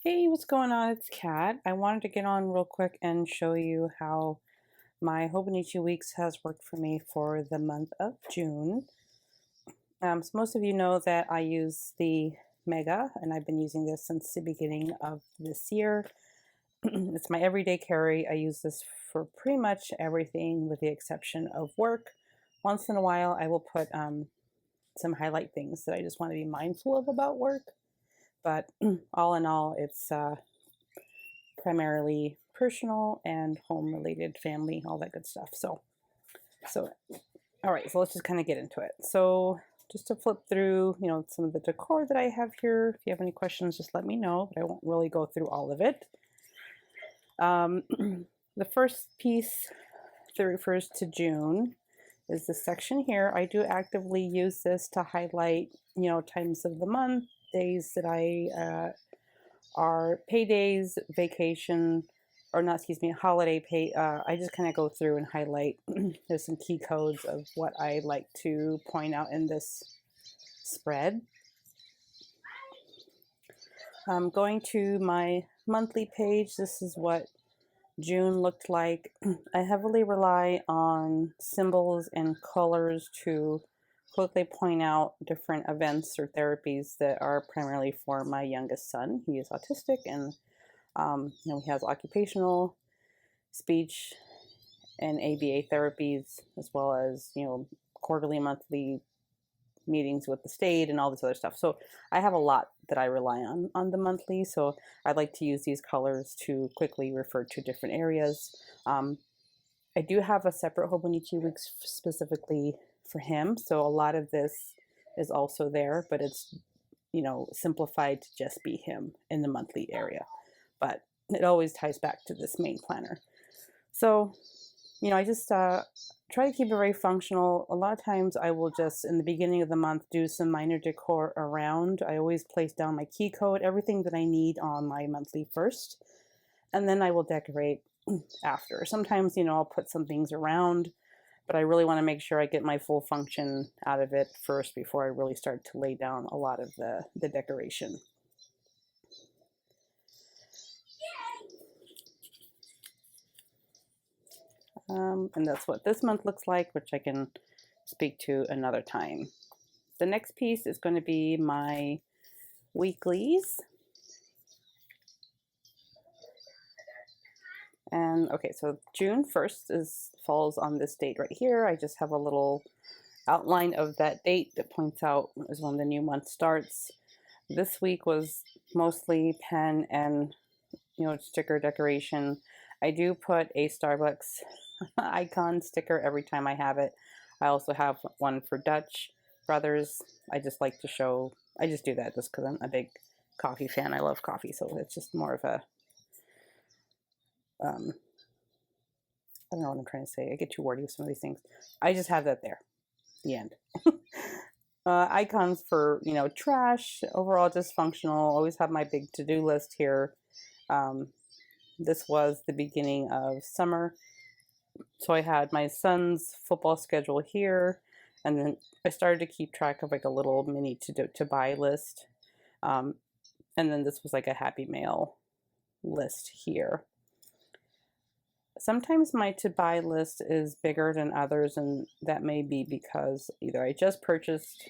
Hey, what's going on? It's Kat. I wanted to get on real quick and show you how my Hobonichi Weeks has worked for me for the month of June. So most of you know that I use the Mega, and I've been using this since the beginning of this year. It's my everyday carry. I use this for pretty much everything with the exception of work. Once in a while, I will put some highlight things that I just want to be mindful of about work. But all in all, it's primarily personal and home related, family, all that good stuff. So all right, so let's just kind of get into it. So just to flip through, some of the decor that I have here. If you have any questions, just let me know, but I won't really go through all of it. The first piece that refers to June is this section here. I do actively use this to highlight, times of the month, days that I are paydays, vacation, or not, excuse me, holiday pay. I just kind of go through and highlight. There's some key codes of what I like to point out in this spread. Going to my monthly page, this is what June looked like. I heavily rely on symbols and colors to quickly point out different events or therapies that are primarily for my youngest son. He is autistic, and he has occupational, speech, and ABA therapies, as well as quarterly, monthly meetings with the state and all this other stuff. So I have a lot that I rely on the monthly. So I like to use these colors to quickly refer to different areas. I do have a separate Hobonichi Weeks specifically for him. So a lot of this is also there, but it's simplified to just be him in the monthly area. But it always ties back to this main planner. So, I just try to keep it very functional. A lot of times I will just, in the beginning of the month, do some minor decor around. I always place down my key code, everything that I need on my monthly first, and then I will decorate after. Sometimes, I'll put some things around, but I really want to make sure I get my full function out of it first before I really start to lay down a lot of the decoration. And that's what this month looks like, which I can speak to another time. The next piece is going to be my weeklies. And okay, so June 1st falls on this date right here. I just have a little outline of that date that points out is when the new month starts. This week was mostly pen and sticker decoration. I do put a Starbucks icon sticker every time I have it. I also have one for Dutch Brothers. I just like to show, I just do that just because I'm a big coffee fan. I love coffee, so it's just more of a, I don't know what I'm trying to say. I get too wordy with some of these things. I just have that there. The end. Icons for, trash, overall just functional. Always have my big to-do list here. This was the beginning of summer. So I had my son's football schedule here, and then I started to keep track of like a little mini to buy list. And then this was like a Happy Mail list here. Sometimes my to buy list is bigger than others, and that may be because either I just purchased,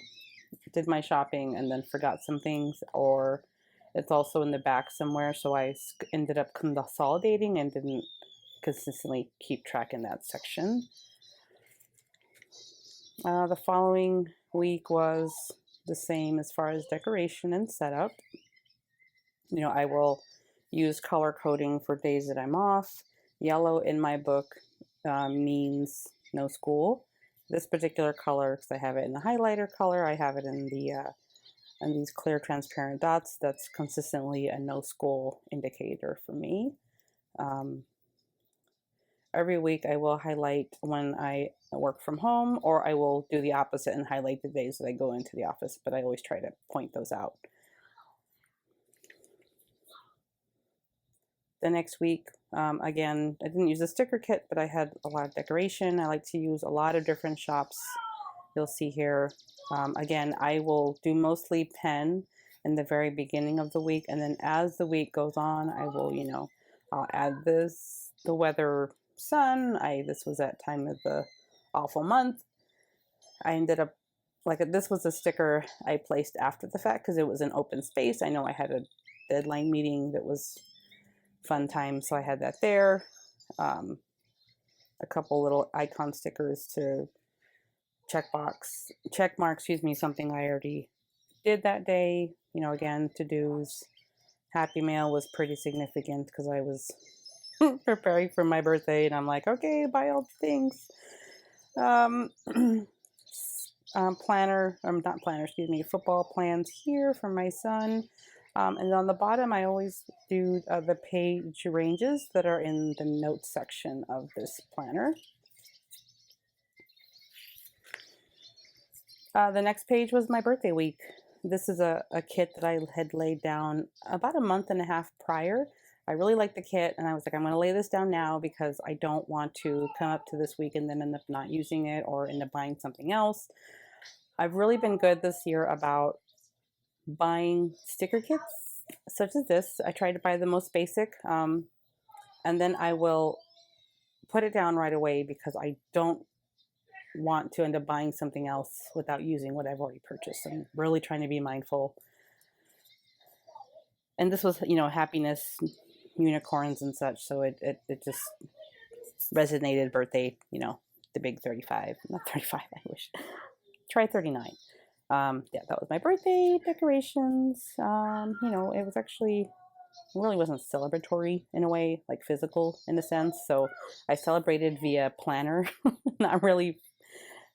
did my shopping, and then forgot some things, or it's also in the back somewhere, so I ended up consolidating and didn't consistently keep track in that section. The following week was the same as far as decoration and setup. I will use color coding for days that I'm off. Yellow in my book means no school. This particular color, because I have it in the highlighter color, I have it in the and these clear transparent dots, that's consistently a no school indicator for me. Every week I will highlight when I work from home, or I will do the opposite and highlight the days that I go into the office, but I always try to point those out. The next week, again, I didn't use a sticker kit, but I had a lot of decoration. I like to use a lot of different shops. You'll see here. Again, I will do mostly pen. in the very beginning of the week. And then as the week goes on, I will, I'll add the weather sun. This was that time of the awful month. I ended up, this was a sticker I placed after the fact because it was an open space. I know I had a deadline meeting that was fun time, so I had that there. A couple little icon stickers to check mark, something I already did that day. Again, to-dos. Happy Mail was pretty significant because I was preparing for my birthday, and I'm like, okay, buy all the things. Football plans here for my son. And on the bottom, I always do the page ranges that are in the notes section of this planner. The next page was my birthday week. This is a kit that I had laid down about a month and a half prior. I really liked the kit, and I was like, I'm going to lay this down now because I don't want to come up to this week and then end up not using it or end up buying something else. I've really been good this year about buying sticker kits such as this. I try to buy the most basic, and then I will put it down right away because I don't want to end up buying something else without using what I've already purchased. I'm really trying to be mindful. And this was, happiness, unicorns and such, so it just resonated. Birthday, the big 35, not 35, I wish. Try 39. Yeah, that was my birthday decorations. It was actually, it really wasn't celebratory in a way, like physical in a sense. So I celebrated via planner.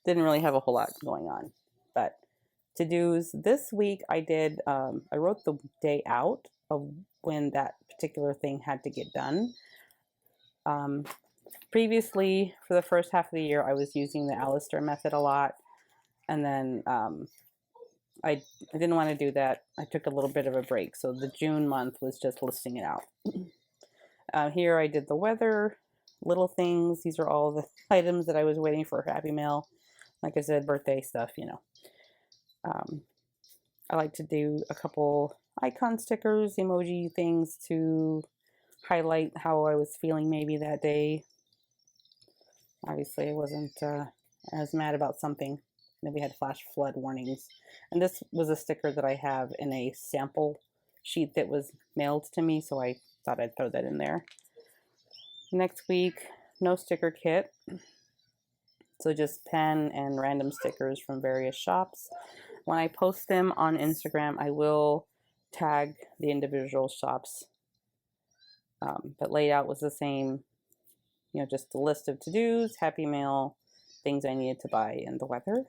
Didn't really have a whole lot going on. But to-dos this week, I wrote the day out of when that particular thing had to get done. Previously, for the first half of the year, I was using the Alistair method a lot. And then I didn't want to do that. I took a little bit of a break. So the June month was just listing it out. Here I did the weather, little things. These are all the items that I was waiting for Happy Mail. Like I said, birthday stuff, I like to do a couple icon stickers, emoji things to highlight how I was feeling maybe that day. Obviously, I wasn't as mad about something. Then we had flash flood warnings. And this was a sticker that I have in a sample sheet that was mailed to me, so I thought I'd throw that in there. Next week, no sticker kit. So just pen and random stickers from various shops. When I post them on Instagram, I will tag the individual shops. But layout was the same, just the list of to-dos, Happy Mail, things I needed to buy, and the weather.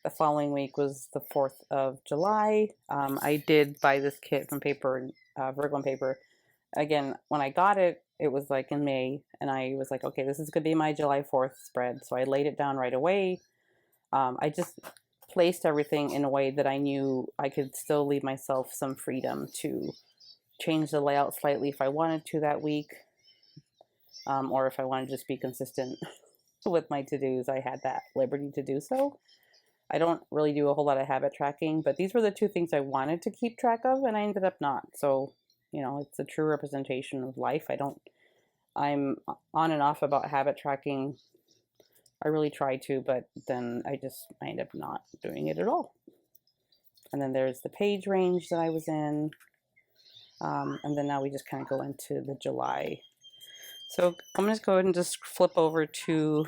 The following week was the 4th of July. I did buy this kit from Virgo paper. Again, when I got it, it was like in May, and I was like, okay, this is going to be my July 4th spread. So I laid it down right away. I just placed everything in a way that I knew I could still leave myself some freedom to change the layout slightly if I wanted to that week, or if I wanted to just be consistent with my to-dos. I had that liberty to do so. I don't really do a whole lot of habit tracking, but these were the two things I wanted to keep track of, and I ended up not. So, it's a true representation of life. I'm on and off about habit tracking. I really try to, but then I end up not doing it at all. And then there's the page range that I was in. And then now we just kind of go into the July. So I'm going to go ahead and just flip over to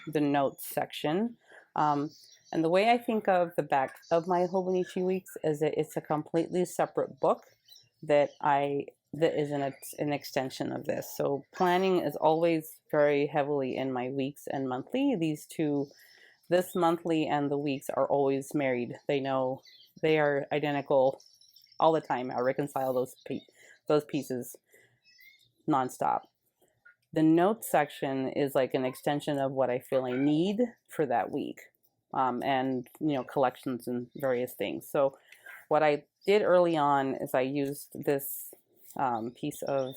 the notes section. And the way I think of the back of my Hobonichi weeks is that it's a completely separate book that is an extension of this. So planning is always very heavily in my weeks and monthly. This monthly and the weeks are always married. They know they are identical all the time. I reconcile those pieces nonstop. The notes section is like an extension of what I feel I need for that week. And collections and various things. So what I did early on is I used this piece of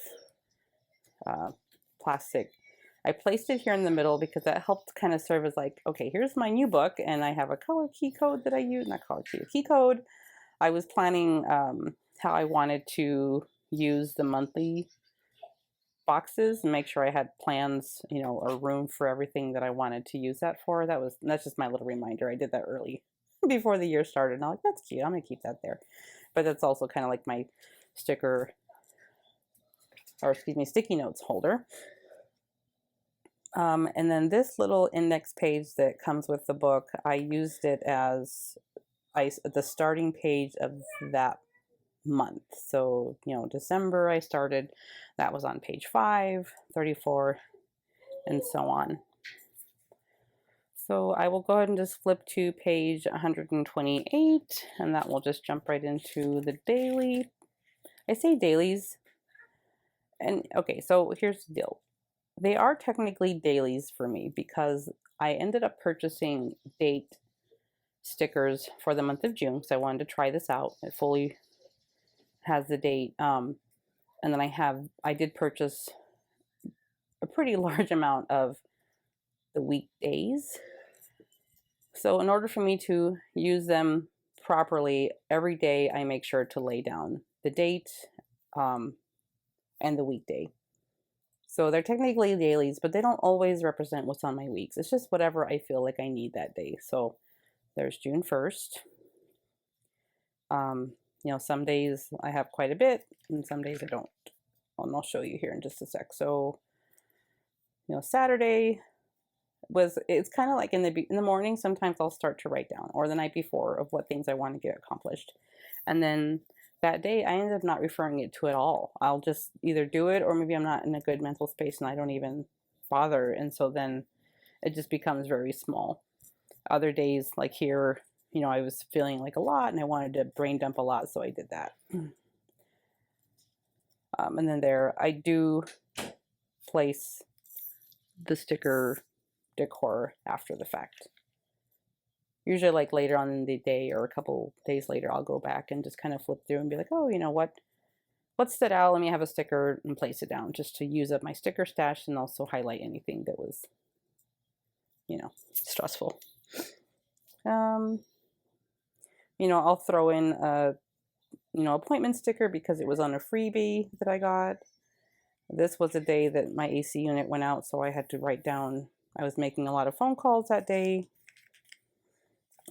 plastic I placed it here in the middle because that helped kind of serve as like, okay, here's my new book, and I have a color key code that I use, not color key, a key code. I was planning how I wanted to use the monthly boxes and make sure I had plans, you know, or room for everything that I wanted to use that for. That's just my little reminder. I did that early before the year started, and I'm like, that's cute. I'm gonna keep that there. But that's also kind of like my sticker, or excuse me, sticky notes holder. And then this little index page that comes with the book, I used it as the starting page of that month. So, you know, December I started, that was on page 5, 34, and so on. So I will go ahead and just flip to page 128, and that will just jump right into the daily. I say dailies, and okay, so here's the deal. They are technically dailies for me because I ended up purchasing date stickers for the month of June because I wanted to try this out. It fully has the date. And then I did purchase a pretty large amount of the weekdays. So in order for me to use them properly, every day I make sure to lay down the date and the weekday. So they're technically dailies, but they don't always represent what's on my weeks. It's just whatever I feel like I need that day. So there's June 1st. You know, some days I have quite a bit and some days I don't. And I'll show you here in just a sec. So, you know, Saturday it's kind of like in the morning, sometimes I'll start to write down, or the night before, of what things I want to get accomplished. And then that day I end up not referring it to at all. I'll just either do it, or maybe I'm not in a good mental space and I don't even bother. And so then it just becomes very small. Other days, like here, you know, I was feeling like a lot and I wanted to brain dump a lot, so I did that. And then there, I do place the sticker decor after the fact. Usually like later on in the day or a couple days later, I'll go back and just kind of flip through and be like, oh, you know what stood out? Let me have a sticker and place it down just to use up my sticker stash and also highlight anything that was, you know, stressful. You know, I'll throw in a, you know, appointment sticker because it was on a freebie that I got. This was a day that my AC unit went out, so I had to write down, I was making a lot of phone calls that day.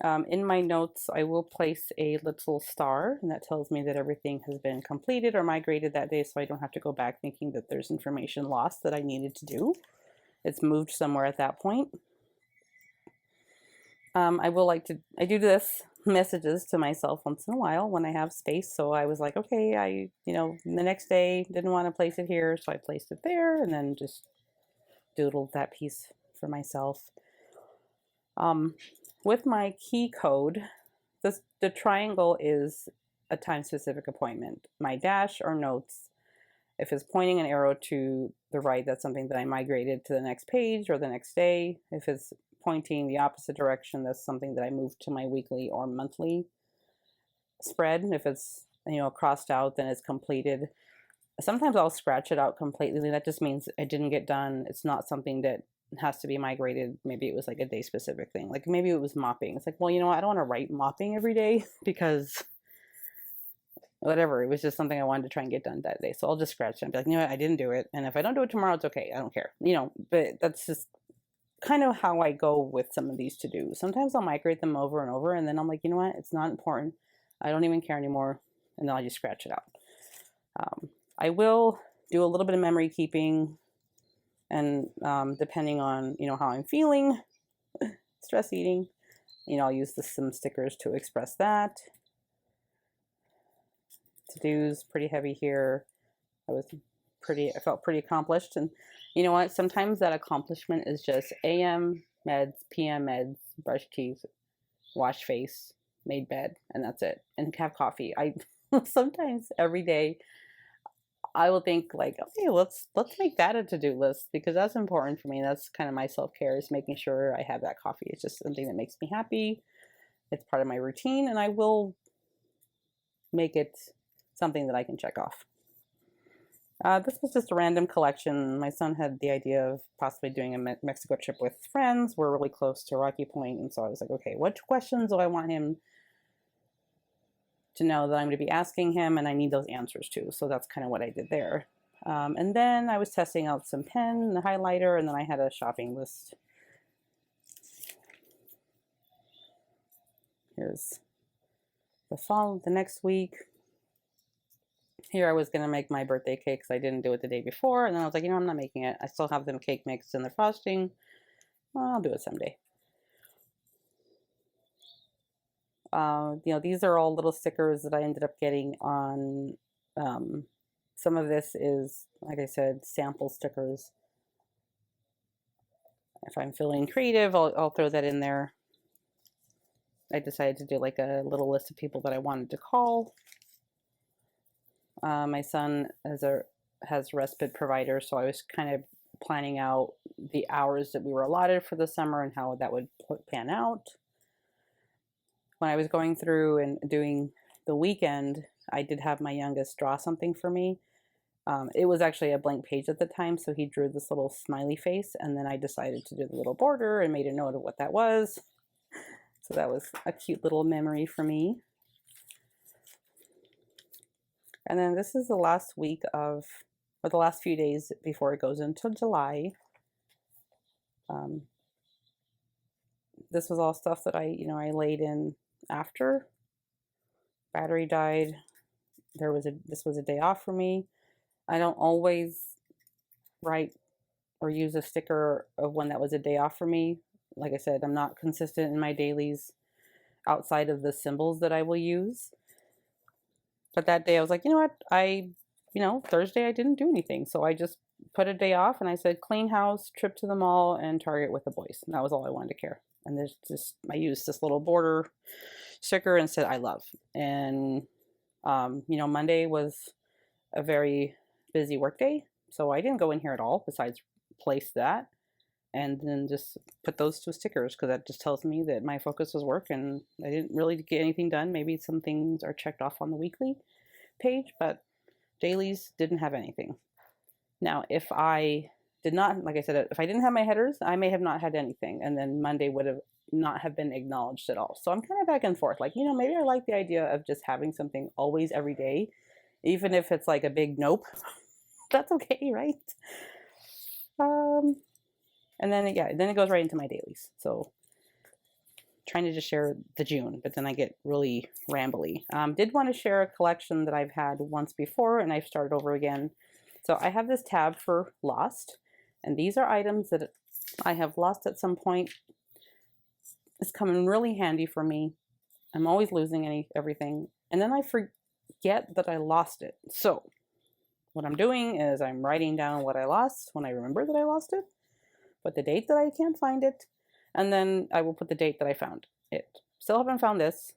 In my notes, I will place a little star, and that tells me that everything has been completed or migrated that day, so I don't have to go back thinking that there's information lost that I needed to do. It's moved somewhere at that point. I do this messages to myself once in a while when I have space. So I was like, okay, you know, the next day didn't want to place it here, so I placed it there, and then just doodled that piece for myself. With my key code, the triangle is a time-specific appointment. My dash or notes, if it's pointing an arrow to the right, that's something that I migrated to the next page or the next day. If it's pointing the opposite direction, that's something that I moved to my weekly or monthly spread. If it's, you know, crossed out, then it's completed. Sometimes I'll scratch it out completely. That just means I didn't get done. It's not something that has to be migrated. Maybe it was like a day specific thing. Like maybe it was mopping. It's like, well, you know what? I don't want to write mopping every day because whatever. It was just something I wanted to try and get done that day. So I'll just scratch it and be like, you know what? I didn't do it. And if I don't do it tomorrow, it's okay. I don't care. You know, but that's just kind of how I go with some of these to-dos. Sometimes I'll migrate them over and over, and then I'm like, you know what? It's not important. I don't even care anymore. And then I just scratch it out. I will do a little bit of memory keeping, and depending on, you know, how I'm feeling, stress eating, you know, I'll use some stickers to express that. To-dos, pretty heavy here. I felt pretty accomplished. And you know what? Sometimes that accomplishment is just AM meds, PM meds, brush teeth, wash face, made bed, and that's it. And have coffee. I sometimes every day I will think like, okay, let's make that a to-do list because that's important for me. That's kind of my self-care, is making sure I have that coffee. It's just something that makes me happy. It's part of my routine, and I will make it something that I can check off. This was just a random collection. My son had the idea of possibly doing a Mexico trip with friends. We're really close to Rocky Point, and so I was like, okay, what questions do I want him to know that I'm going to be asking him, and I need those answers too. So that's kind of what I did there. And then I was testing out some pen, the highlighter, and then I had a shopping list. Here's the next week. Here I was going to make my birthday cake because I didn't do it the day before. And then I was like, I'm not making it. I still have them cake mixed in the frosting. Well, I'll do it someday. These are all little stickers that I ended up getting on. Some of this is, like I said, sample stickers. If I'm feeling creative, I'll throw that in there. I decided to do like a little list of people that I wanted to call. My son has respite provider, so I was kind of planning out the hours that we were allotted for the summer and how that would pan out. When I was going through and doing the weekend, I did have my youngest draw something for me. It was actually a blank page at the time, so he drew this little smiley face, and then I decided to do the little border and made a note of what that was. So that was a cute little memory for me. And then this is the last week of, or the last few days before it goes into July. This was all stuff that I laid in after. Battery died. This was a day off for me. I don't always write or use a sticker of when that was a day off for me. Like I said, I'm not consistent in my dailies outside of the symbols that I will use. But that day I was like, you know what? Thursday I didn't do anything. So I just put a day off and I said clean house, trip to the mall, and Target with the boys. And that was all I wanted to care. And I used this little border sticker and said I love. And Monday was a very busy work day, so I didn't go in here at all besides place that and then just put those two stickers because that just tells me that my focus was work and I didn't really get anything done. Maybe some things are checked off on the weekly page, but dailies didn't have anything. Now, if I did not, like I said, if I didn't have my headers, I may have not had anything, and then Monday would have not have been acknowledged at all. So I'm kind of back and forth. Like, maybe I like the idea of just having something always every day, even if it's like a big nope. That's okay, right? And then it goes right into my dailies. So trying to just share the June, but then I get really rambly. Did want to share a collection that I've had once before and I've started over again. So I have this tab for lost, and these are items that I have lost at some point. It's coming really handy for me. I'm always losing everything, and then I forget that I lost it. So what I'm doing is I'm writing down what I lost when I remember that I lost it, put the date that I can't find it, and then I will put the date that I found it. Still haven't found this.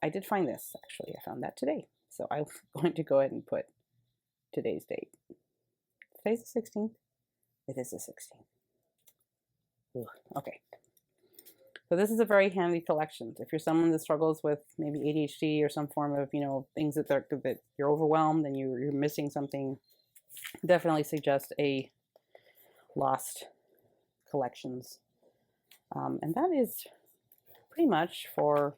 I did find this, actually. I found that today. So I'm going to go ahead and put today's date. Today's the 16th. It is the 16th. Ugh, okay. So this is a very handy collection. If you're someone that struggles with maybe ADHD or some form of, things that you're overwhelmed and you're missing something, definitely suggest a lost collections. And that is pretty much for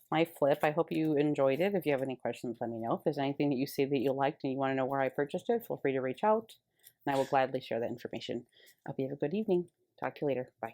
my flip. I hope you enjoyed it. If you have any questions, let me know. If there's anything that you see that you liked and you want to know where I purchased it, feel free to reach out and I will gladly share that information. I hope you have a good evening. Talk to you later. Bye.